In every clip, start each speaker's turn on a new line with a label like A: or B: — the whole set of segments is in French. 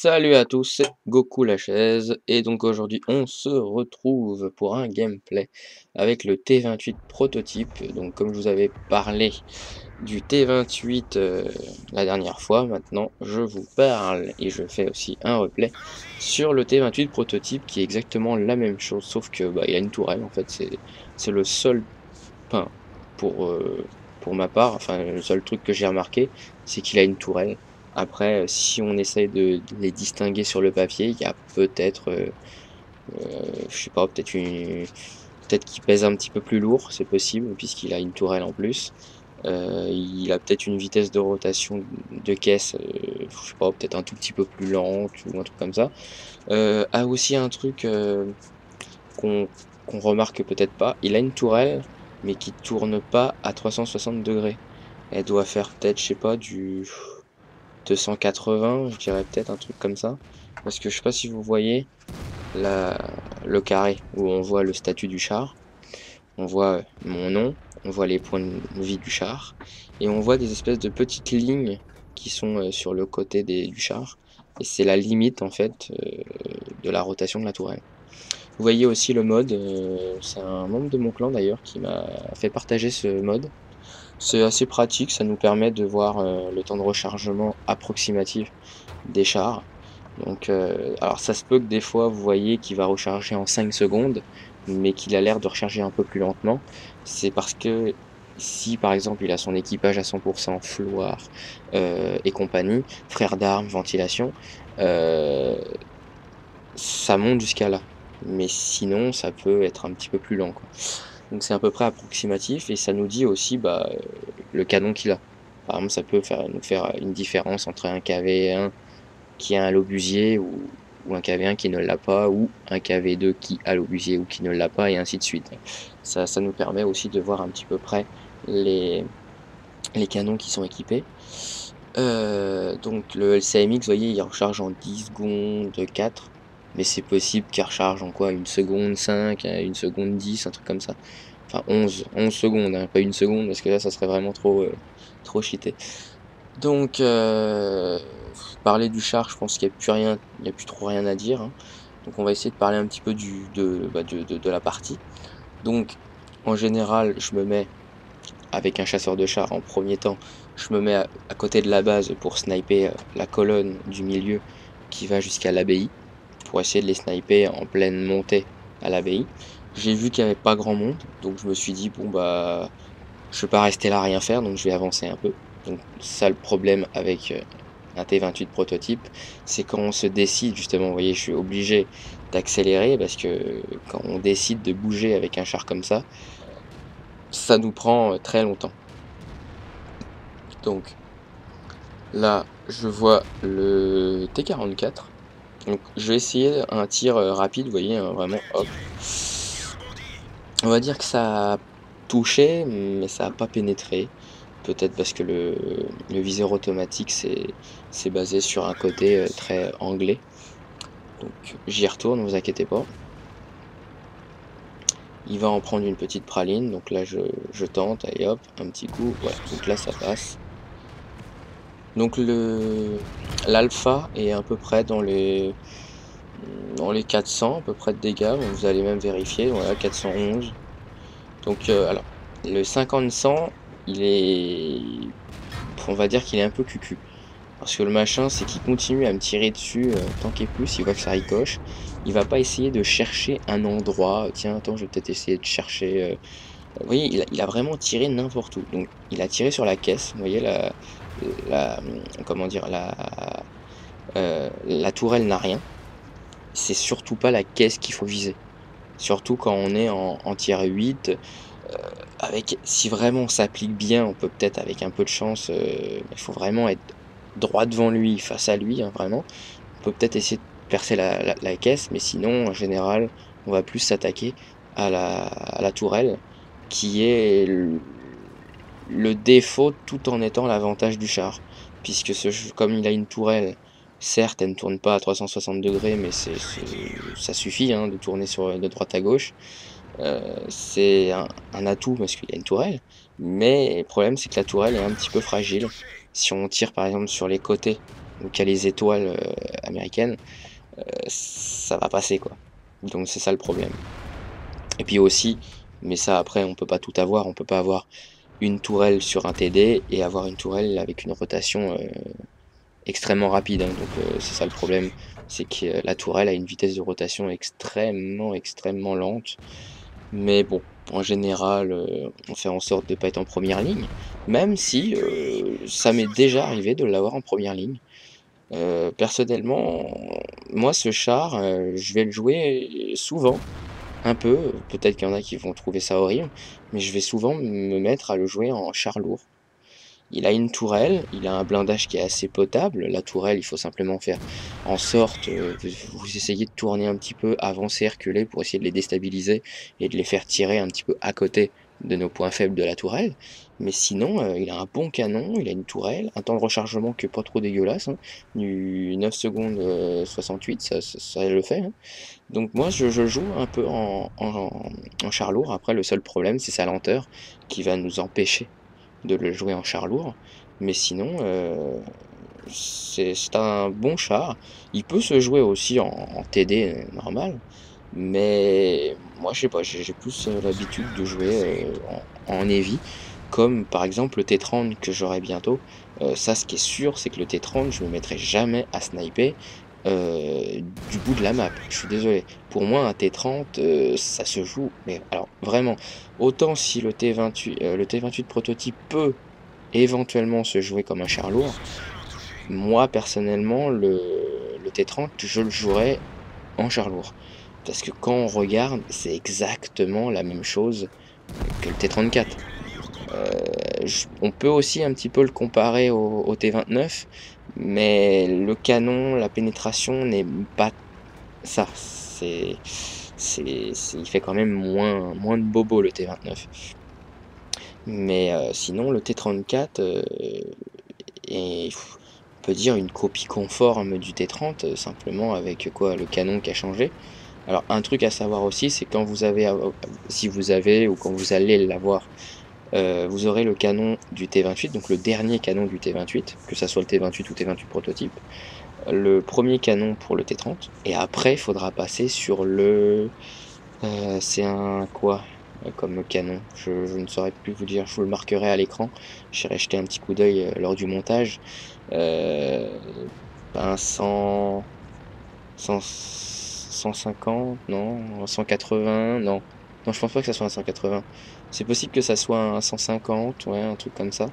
A: Salut à tous, c'est Goku la chaise et donc aujourd'hui on se retrouve pour un gameplay avec le T28 prototype. Donc comme je vous avais parlé du T28 la dernière fois, maintenant je vous parle et je fais aussi un replay sur le T28 prototype qui est exactement la même chose, sauf que il a une tourelle en fait. C'est le seul pain pour, pour ma part, enfin le seul truc que j'ai remarqué, c'est qu'il a une tourelle. Après, si on essaye de les distinguer sur le papier, il y a peut-être, je sais pas, peut-être qu'il pèse un petit peu plus lourd, c'est possible, puisqu'il a une tourelle en plus. Il a peut-être une vitesse de rotation de caisse, je sais pas, peut-être un tout petit peu plus lente ou un truc comme ça. A aussi un truc, qu'on qu'on remarque peut-être pas, il a une tourelle, mais qui tourne pas à 360°. Elle doit faire peut-être, je sais pas, du 280, je dirais peut-être un truc comme ça. Parce que je sais pas si vous voyez la, le carré où on voit le statut du char, on voit mon nom, on voit les points de vie du char, et on voit des espèces de petites lignes qui sont sur le côté du char, et c'est la limite en fait de la rotation de la tourelle. Vous voyez aussi le mode, c'est un membre de mon clan d'ailleurs qui m'a fait partager ce mode. C'est assez pratique, ça nous permet de voir le temps de rechargement approximatif des chars. Donc, alors ça se peut que des fois vous voyez qu'il va recharger en 5 secondes, mais qu'il a l'air de recharger un peu plus lentement. C'est parce que si par exemple il a son équipage à 100%, fouloir et compagnie, frère d'armes, ventilation, euh, ça monte jusqu'à là. Mais sinon, ça peut être un petit peu plus lent, quoi. Donc c'est à peu près approximatif et ça nous dit aussi le canon qu'il a. Par exemple, ça peut nous faire une différence entre un KV1 qui a un l'obusier ou un KV1 qui ne l'a pas, ou un KV2 qui a l'obusier ou qui ne l'a pas, et ainsi de suite. Ça nous permet aussi de voir un petit peu près les, les canons qui sont équipés. Donc le LCMX, vous voyez, il recharge en 10 secondes 4, mais c'est possible qu'il recharge en quoi, 1 seconde 5, 1 seconde 10, un truc comme ça. Enfin 11 secondes, hein, pas 1 seconde, parce que là ça serait vraiment trop cheaté. Donc parler du char, je pense qu'il n'y a plus rien, il n'y a plus trop rien à dire, hein. Donc on va essayer de parler un petit peu de la partie. Donc en général, je me mets avec un chasseur de char en premier temps, je me mets à côté de la base pour sniper la colonne du milieu qui va jusqu'à l'abbaye, pour essayer de les sniper en pleine montée à l'abbaye. J'ai vu qu'il n'y avait pas grand monde, donc je me suis dit, bon je vais pas rester là à rien faire, donc je vais avancer un peu. Donc ça, le problème avec un T28 prototype, c'est quand on se décide, justement, vous voyez, je suis obligé d'accélérer, parce que quand on décide de bouger avec un char comme ça nous prend très longtemps. Donc là, je vois le T44. Donc je vais essayer un tir rapide, vous voyez, hein, vraiment, hop. On va dire que ça a touché, mais ça n'a pas pénétré. Peut-être parce que le viseur automatique, c'est basé sur un côté très anglais. Donc j'y retourne, ne vous inquiétez pas. Il va en prendre une petite praline, donc là je tente, allez hop, un petit coup, ouais, donc là ça passe. Donc l'alpha est à peu près dans les 400 à peu près de dégâts, vous allez même vérifier, voilà, 411. Donc alors, le 50-100, il est, on va dire qu'il est un peu cucu. Parce que le machin, c'est qu'il continue à me tirer dessus tant qu'il pousse, il voit que ça ricoche. Il va pas essayer de chercher un endroit. Tiens, attends, je vais peut-être essayer de chercher. Vous voyez, il a vraiment tiré n'importe où. Donc, il a tiré sur la caisse. Vous voyez, comment dire, la tourelle n'a rien. C'est surtout pas la caisse qu'il faut viser. Surtout quand on est en tier 8. Si vraiment on s'applique bien, on peut peut-être avec un peu de chance, il faut vraiment être droit devant lui, face à lui, hein, vraiment. On peut peut-être essayer de percer la caisse, mais sinon, en général, on va plus s'attaquer à la tourelle, qui est le défaut tout en étant l'avantage du char. Puisque comme il a une tourelle, certes, elle ne tourne pas à 360°, mais ça suffit, hein, de tourner de droite à gauche. C'est un atout parce qu'il y a une tourelle, mais le problème c'est que la tourelle est un petit peu fragile. Si on tire par exemple sur les côtés qui a les étoiles américaines, ça va passer quoi. Donc c'est ça le problème. Et puis aussi, mais ça après on peut pas tout avoir, on peut pas avoir une tourelle sur un TD et avoir une tourelle avec une rotation extrêmement rapide, hein. Donc c'est ça le problème, c'est que la tourelle a une vitesse de rotation extrêmement lente. Mais bon, en général, on fait en sorte de pas être en première ligne, même si, ça m'est déjà arrivé de l'avoir en première ligne. Personnellement, moi ce char, je vais le jouer souvent, un peu, peut-être qu'il y en a qui vont trouver ça horrible, mais je vais souvent me mettre à le jouer en char lourd. Il a une tourelle, il a un blindage qui est assez potable. La tourelle, il faut simplement faire en sorte, de vous essayez de tourner un petit peu, avancer, reculer pour essayer de les déstabiliser et de les faire tirer un petit peu à côté de nos points faibles de la tourelle. Mais sinon, il a un bon canon, il a une tourelle, un temps de rechargement qui est pas trop dégueulasse, hein, du 9 secondes, 68, ça le fait, hein. Donc moi, je joue un peu en char lourd. Après le seul problème, c'est sa lenteur qui va nous empêcher de le jouer en char lourd, mais sinon, c'est un bon char. Il peut se jouer aussi en TD, normal, mais moi je sais pas, j'ai plus, l'habitude de jouer, en heavy, comme par exemple le T30 que j'aurai bientôt. Ça, ce qui est sûr, c'est que le T30, je me mettrai jamais à sniper, du bout de la map. Je suis désolé. Pour moi, un T30, ça se joue, mais alors vraiment, autant si le T28 prototype peut éventuellement se jouer comme un char lourd, moi personnellement, le T30, je le jouerais en char lourd. Parce que quand on regarde, c'est exactement la même chose que le T34. On peut aussi un petit peu le comparer au T29, mais le canon, la pénétration n'est pas ça. Il fait quand même moins de bobo le T29. Mais sinon, le T34 est, on peut dire, une copie conforme du T30, simplement avec quoi? Le canon qui a changé. Alors un truc à savoir aussi, c'est quand vous avez si vous avez ou quand vous allez l'avoir, vous aurez le canon du T28, donc le dernier canon du T28, que ça soit le T28 ou T28 prototype, le premier canon pour le T30 et après il faudra passer sur le, c'est un quoi, comme canon? Je ne saurais plus vous dire, je vous le marquerai à l'écran. J'irai jeter un petit coup d'œil, lors du montage. Ben 150, non, 180, non. Non, je pense pas que ça soit un 180. C'est possible que ça soit un 150, ouais, un truc comme ça.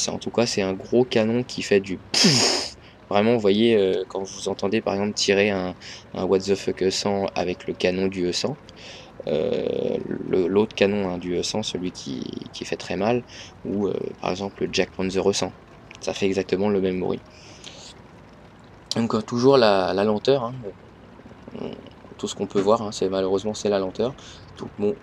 A: En tout cas, c'est un gros canon qui fait du pouf. Vraiment, vous voyez, quand vous entendez par exemple tirer un What the fuck E100 avec le canon du E100, l'autre canon, hein, du E100, celui qui fait très mal, ou par exemple le Jack Panzer E100. Ça fait exactement le même bruit. Donc toujours la lenteur, hein, tout ce qu'on peut voir, hein, c'est malheureusement c'est la lenteur. Donc bon,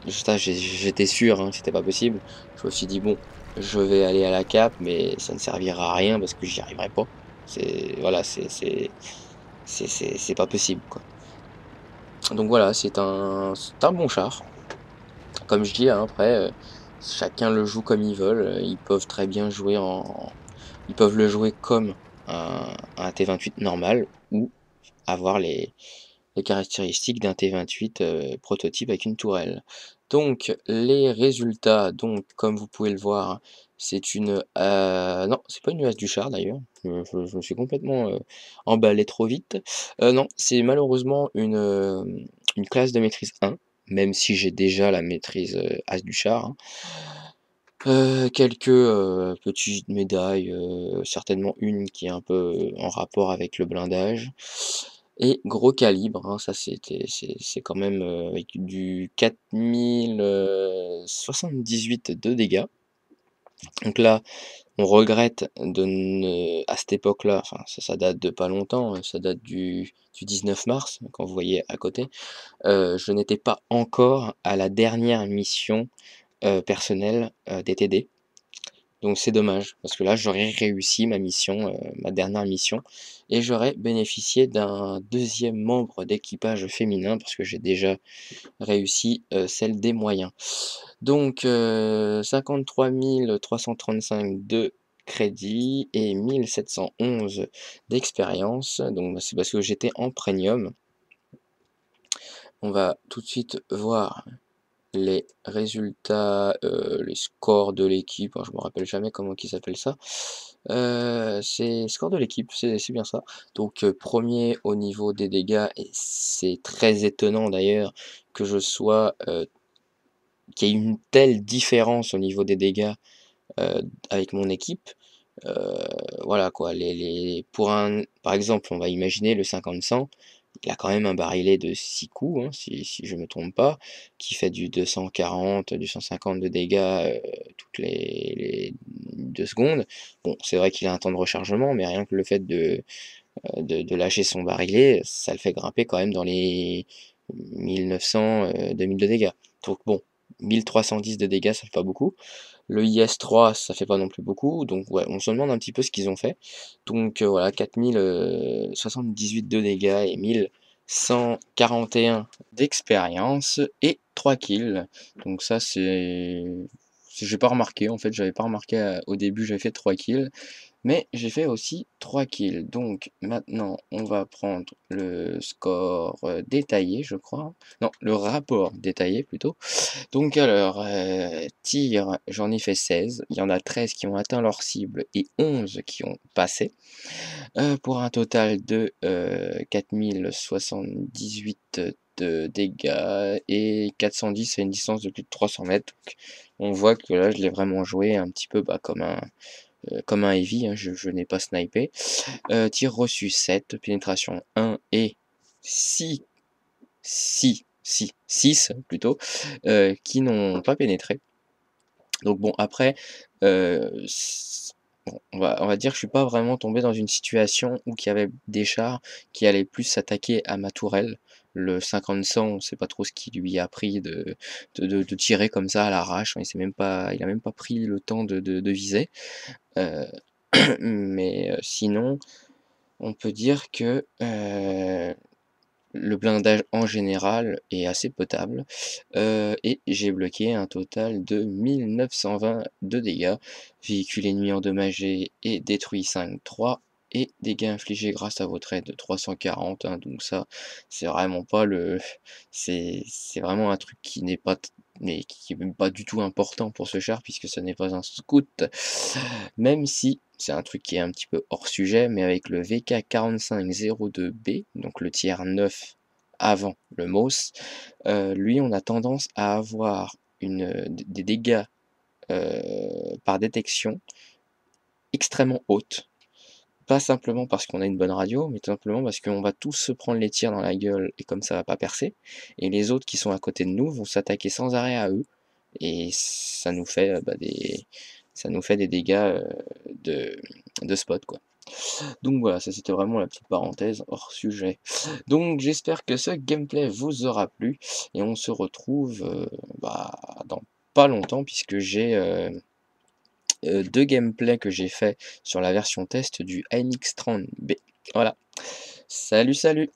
A: ça j'étais sûr, hein, que c'était pas possible. Je me suis dit: «Bon, je vais aller à la cape, mais ça ne servira à rien parce que j'y arriverai pas». C'est voilà, c'est pas possible, quoi. Donc voilà, c'est un bon char. Comme je dis, hein, après, chacun le joue comme ils veulent, ils peuvent très bien jouer ils peuvent le jouer comme un T28 normal ou avoir les caractéristiques d'un T28, prototype avec une tourelle. Donc les résultats, donc comme vous pouvez le voir, hein, c'est une, non, c'est pas une US du char d'ailleurs, je me suis complètement, emballé trop vite. Non, c'est malheureusement une classe de maîtrise 1, même si j'ai déjà la maîtrise, As du char, hein. Quelques, petites médailles, certainement une qui est un peu en rapport avec le blindage et gros calibre, hein, ça c'est quand même, avec du 4078 de dégâts. Donc là, on regrette de ne à cette époque-là, enfin ça date de pas longtemps, ça date du 19 mars, quand vous voyez à côté, je n'étais pas encore à la dernière mission, personnelle, des TD. Donc c'est dommage, parce que là j'aurais réussi ma mission, ma dernière mission et j'aurais bénéficié d'un deuxième membre d'équipage féminin parce que j'ai déjà réussi, celle des moyens. Donc 53 335 de crédit et 1711 d'expérience. Donc c'est parce que j'étais en premium. On va tout de suite voir les résultats, les scores de l'équipe. Alors je me rappelle jamais comment ils appellent ça. C'est score de l'équipe, c'est bien ça. Donc 1er au niveau des dégâts et c'est très étonnant d'ailleurs que je sois, qu'il y ait une telle différence au niveau des dégâts, avec mon équipe. Heu, voilà quoi, pour un par exemple, on va imaginer le 50-100, il a quand même un barillet de 6 coups, hein, si je me trompe pas, qui fait du 240, du 150 de dégâts, toutes les 2 secondes. Bon, c'est vrai qu'il a un temps de rechargement, mais rien que le fait de lâcher son barillet, ça le fait grimper quand même dans les 1900, 2000 de dégâts. Donc bon, 1310 de dégâts, ça fait pas beaucoup. Le IS-3, ça fait pas non plus beaucoup, donc ouais, on se demande un petit peu ce qu'ils ont fait. Donc voilà, 4078 de dégâts et 1141 d'expérience et 3 kills. Donc ça j'ai pas remarqué en fait, j'avais pas remarqué au début, j'avais fait 3 kills. Mais j'ai fait aussi 3 kills. Donc maintenant, on va prendre le score détaillé, je crois. Non, le rapport détaillé plutôt. Donc alors, tir, j'en ai fait 16. Il y en a 13 qui ont atteint leur cible et 11 qui ont passé. Pour un total de 4078 de dégâts et 410 à une distance de plus de 300 mètres. Donc, on voit que là, je l'ai vraiment joué un petit peu comme un heavy, hein, je n'ai pas snipé. Tir reçu 7, pénétration 1 et 6 plutôt, qui n'ont pas pénétré. Donc bon après, bon, on va dire que je suis pas vraiment tombé dans une situation où il y avait des chars qui allaient plus s'attaquer à ma tourelle. Le 50-100, on sait pas trop ce qui lui a pris de tirer comme ça à l'arrache, il a même pas pris le temps de viser. Heu, mais sinon, on peut dire que, le blindage en général est assez potable, et j'ai bloqué un total de 1920 de dégâts. Véhicule ennemi endommagé et détruit 5-3 et dégâts infligés grâce à votre aide de 340, hein, donc ça, c'est vraiment pas le c'est vraiment un truc qui n'est pas mais qui est même pas du tout important pour ce char puisque ce n'est pas un scout. Même si c'est un truc qui est un petit peu hors sujet, mais avec le VK4502B, donc le tiers 9 avant le MOS, lui on a tendance à avoir des dégâts par détection extrêmement hautes. Pas simplement parce qu'on a une bonne radio, mais tout simplement parce qu'on va tous se prendre les tirs dans la gueule et comme ça va pas percer. Et les autres qui sont à côté de nous vont s'attaquer sans arrêt à eux. Et ça nous fait des dégâts de spot quoi. Donc voilà, ça c'était vraiment la petite parenthèse hors sujet. Donc j'espère que ce gameplay vous aura plu et on se retrouve dans pas longtemps puisque j'ai 2 gameplays que j'ai fait sur la version test du AMX30B. Voilà. Salut, salut!